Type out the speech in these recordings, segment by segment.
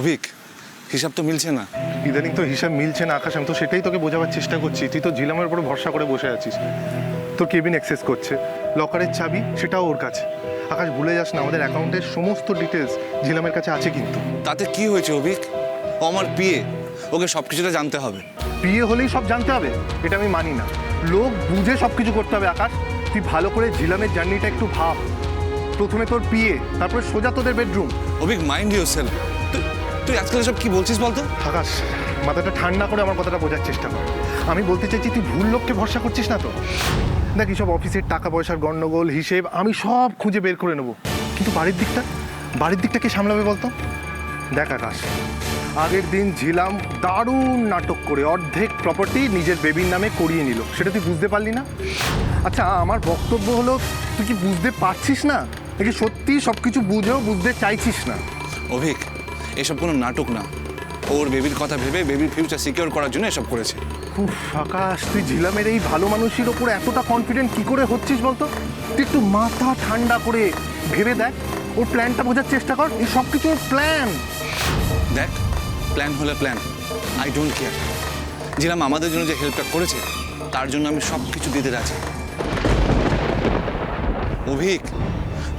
অভিক, হিসাব তো মিলছে না। ইদানিং তো হিসাব মিলছে না আকাশ, আমি তো সেটাই তোকে বোঝাবার চেষ্টা করছি। তুই তো ঝিলামের উপরে ভরসা করে বসে আছিস। তোর কেবিন অ্যাক্সেস করছে, লকারের চাবি সেটাও ওর কাছে। আকাশ, ভুলে যাস না আমাদের অ্যাকাউন্টের সমস্ত ডিটেলস ঝিলামের কাছে আছে কিন্তু। তাতে কি হয়েছে অভিক? ও আমার পিএ, ওকে সব কিছুটা জানতে হবে। বিয়ে হলেই সব জানতে হবে এটা আমি মানি না। লোক বুঝে সব কিছু করতে হবে আকাশ। তুই ভালো করে ঝিলামের জার্নিটা একটু ভাব। প্রথমে তোর পিএ, তারপরে সোজা তোদের bedroom. Abhik, mind yourself. তুই আজকাল সব কি বলছিস বলতো? আকাশ, মাথাটা ঠান্ডা করে আমার কথাটা বোঝার চেষ্টা কর। আমি বলতে চাইছি তুই ভুল লোককে ভরসা করছিস না তো। দেখ, সব অফিসের টাকা পয়সার গন্ডগোল হিসেব আমি সব খুঁজে বের করে নেবো, কিন্তু বাড়ির দিকটা কে সামলাবে বলতো? দেখ আকাশ, আগের দিন ঝিলাম দারুণ নাটক করে অর্ধেক প্রপার্টি নিজের বেবির নামে করিয়ে নিল, সেটা তুই বুঝতে পারলি না? আচ্ছা, আমার বক্তব্য হলো তুই কি বুঝতে পারছিস না, নাকি সত্যি সব কিছু বুঝেও বুঝতে চাইছিস না? অভিক, এসব কোনো নাটক না। ওর বেবির কথা ভেবে বেবির ফিউচার সিকিউর করার জন্য এসব করেছে। উফ আকাশ, তুই ঝিলামের এই ভালো মানুষের ওপর এতটা কনফিডেন্ট কি করে হচ্ছিস বলতো? তুই একটু মাথা ঠান্ডা করে ভেবে দেখ, ওর প্ল্যানটা বোঝার চেষ্টা কর। এই সব কিছু ওর প্ল্যান। দেখ, প্ল্যান হলে প্ল্যান, আই ডোন্ট কেয়ার। জিলাম আমাদের জন্য যে হেল্পটা করেছে তার জন্য আমি সব কিছু দিতে রাজি। অভিক,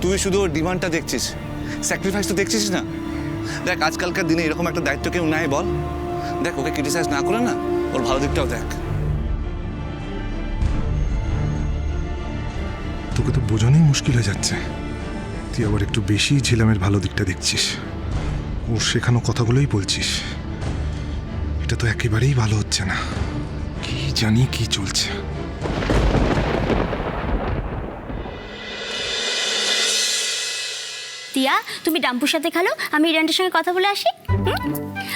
তুই শুধু ওর ডিমান্ডটা দেখছিস, স্যাক্রিফাইস তো দেখছিস না। দেখ, আজকালকার দিনে এরকম একটা দায়িত্ব কেউ নেয় বল? দেখ, ওকে ক্রিটিসাইজ না করে না, ওর ভালো দিকটাও দেখ। তোকে তো বোঝানোই মুশকিল হয়ে যাচ্ছে। তুই আবার একটু বেশি ঝিলামের ভালো দিকটা দেখছিস, ওর শেখানো কথাগুলোই বলছিস। এটা তো একেবারেই ভালো হচ্ছে না। কি জানি কি চলছে। টিয়া, তুমি ডাম্পুর সাথে খেলো, আমি ইরানটার সঙ্গে কথা বলে আসি।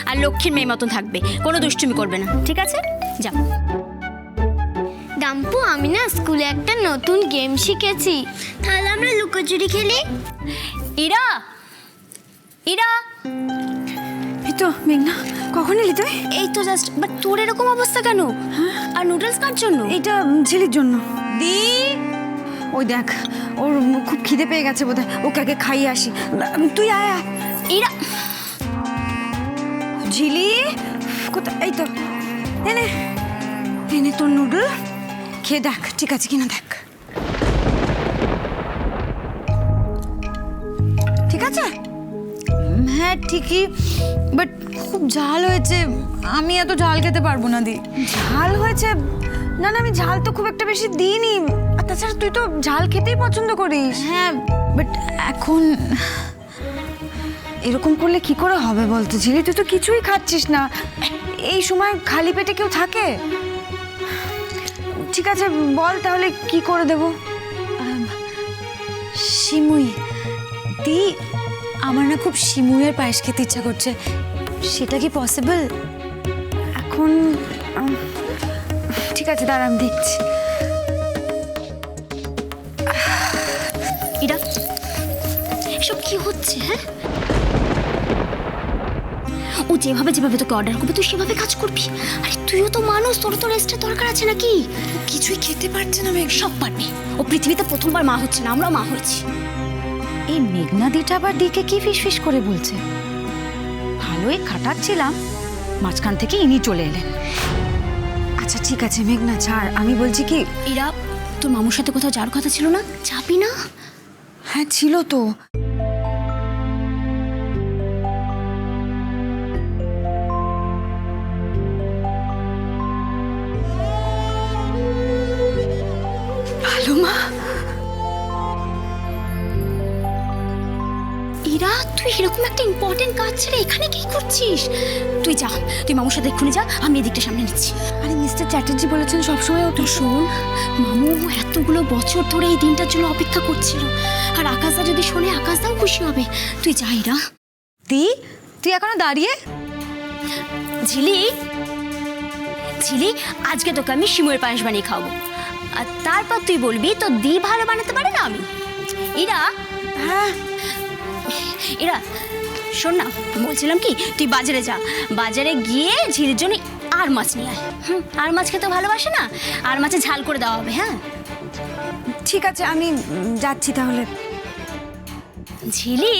আর লক্ষ্মীর মেয়ে মতন থাকবে, কোনো দুষ্টুমি করবে না, ঠিক আছে? যাও। ডাম্পু, আমি না স্কুলে একটা নতুন গেম শিখেছি, তাহলে আমরা লুকোচুরি খেলি। ইরা, ইরা, এই তো মেঘনা, কখন এলি তুই? এই তো জাস্ট। বাট তোর এরকম অবস্থা কেন? আর নুডলস কার জন্য? এইটা ঝিলির জন্য। দি, ওই দেখ, ওর খুব খিদে পেয়ে গেছে বোধহয়, ওকে আগে খাইয়ে আসি। তুই আয় আয়। ইরা, ঝিলি কোথায়? এই তো, এনে এনে তোর নুডল, খেয়ে দেখ ঠিক আছে কিনা দেখ। ঠিক আছে? হ্যাঁ ঠিকই, বাট খুব ঝাল হয়েছে। আমি এত ঝাল খেতে পারবো না দি। ঝাল হয়েছে? না না, আমি ঝাল তো খুব একটা বেশি দিইনি। আর তাছাড়া তুই তো ঝাল খেতেই পছন্দ করিস। হ্যাঁ, বাট এখন এরকম করলে কি করে হবে বলতো ঝিলি? তুই তো কিছুই খাচ্ছিস না। এই সময় খালি পেটে কেউ থাকে? ঠিক আছে, বল তাহলে কি করে দেব? শিমুই দি, আমার না খুব শিমুইয়ের পায়েস খেতে ইচ্ছা করছে, সেটা কি পসিবল এখন? ঠিক আছে, দাঁড়া আমি দেখছি। ইরা, এসব কি হচ্ছে? হ্যাঁ, ও যেভাবে যেভাবে তোকে অর্ডার করবে তুই সেভাবে কাজ করবি। আরে তুইও তো মানুষ, তোর তো রেস্টের দরকার আছে নাকি? কিছুই খেতে পারছে না মেঘ। সব পারবে। ও পৃথিবীতে প্রথমবার মা হচ্ছে না, আমরাও মা হয়েছি। এই মেঘনা দিটা আবার দিকে কি ফিসফিস করে বলছে? ভালোই খাটাচ্ছিলাম, মাঝখান থেকে ইনি চলে এলেন। আচ্ছা ঠিক আছে মেঘনা ছাড়, আমি বলছি কি, ইরা, তোর মামুর সাথে কোথাও যাওয়ার কথা ছিল না? যাবি না? হ্যাঁ ছিল তো। ভালো মা। ইরা, তুই এরকম একটা ইম্পর্টেন্ট কাজ ছেড়ে এখানে কি করছিস? তুই যা, তুই মামুর সাথে এক্ষুনি যা, আমি এদিকটা সামনে নিচ্ছি। আরে মিস্টার চ্যাটার্জি বলেছেন সবসময় ও তো। শোন, মামু এতগুলো বছর ধরে এই দিনটার জন্য অপেক্ষা করছিল, আর আকাশদা যদি শোনে আকাশদাও খুশি হবে। তুই যা ইরা। দি, তুই এখনো দাঁড়িয়ে? ঝিলি, ঝিলি, আজকে তোকে আমি শিমুয়ের পায়েস বানিয়ে খাওয়াবো, আর তারপর তুই বলবি তো দি ভালো বানাতে পারে না আমি। ইরা, হ্যাঁ ইরা শোন না, বলছিলাম কি, তুই বাজারে যা, বাজারে গিয়ে ঝিলির জন্য আর মাছ নিয়ে আয়। আর মাছ খেতে ভালোবাসে না, আর মাছে ঝাল করে দেওয়া হবে। হ্যাঁ ঠিক আছে, আমি যাচ্ছি তাহলে। ঝিলি,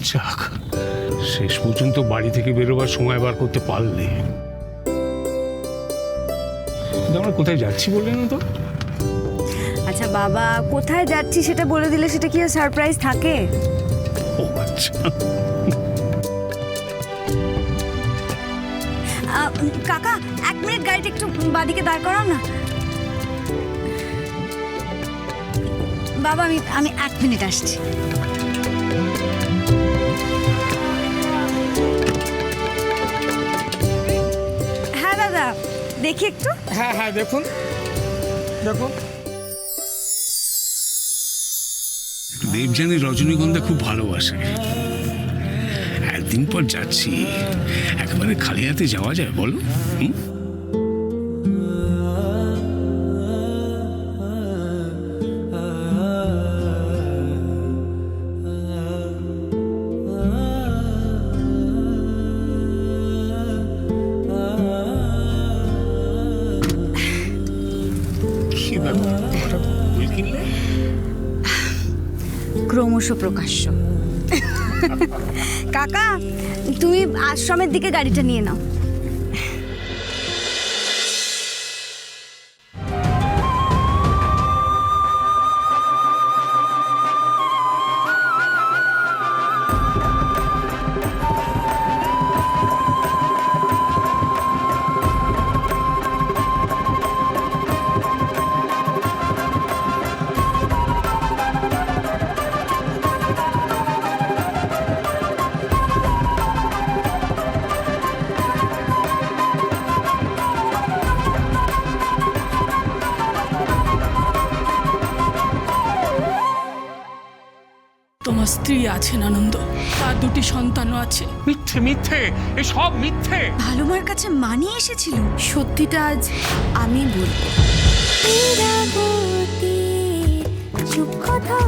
যাক, শেষ পর্যন্ত বাড়ি থেকে বেরোবার সময় বার করতে পারলে। কিন্তু আমরা কোথায় যাচ্ছি বললে না তো? আচ্ছা বাবা, কোথায় যাচ্ছি সেটা বলে দিলে সেটা কি আর সারপ্রাইজ থাকে? ও আচ্ছা, কাকা 1 মিনিট গাড়িটা একটু বাদিকে দাঁড় করাও না। বাবা আমি 1 মিনিট আসছি। হ্যাঁ দাদা, দেখি একটু। হ্যাঁ হ্যাঁ, দেখুন দেখুন। দেবযানী রজনীগন্ধা খুব ভালোবাসে। একদিন পর যাচ্ছি, একেবারে খালি হাতে যাওয়া যায় বলো? হুম? কি ব্যাপার, হঠাৎ বই কিনলে? ক্রমশ প্রকাশ্য। কাকা, তুমি আশ্রমের দিকে গাড়িটা নিয়ে নাও। তোমার স্ত্রী আছেন আনন্দ, তার 2টি সন্তানও আছে। মিথ্যে মিথ্যে, এসব মিথ্যে। ভালো মার কাছে মানিয়ে এসেছিল। সত্যিটা আজ আমি বলবো। চুপ কথা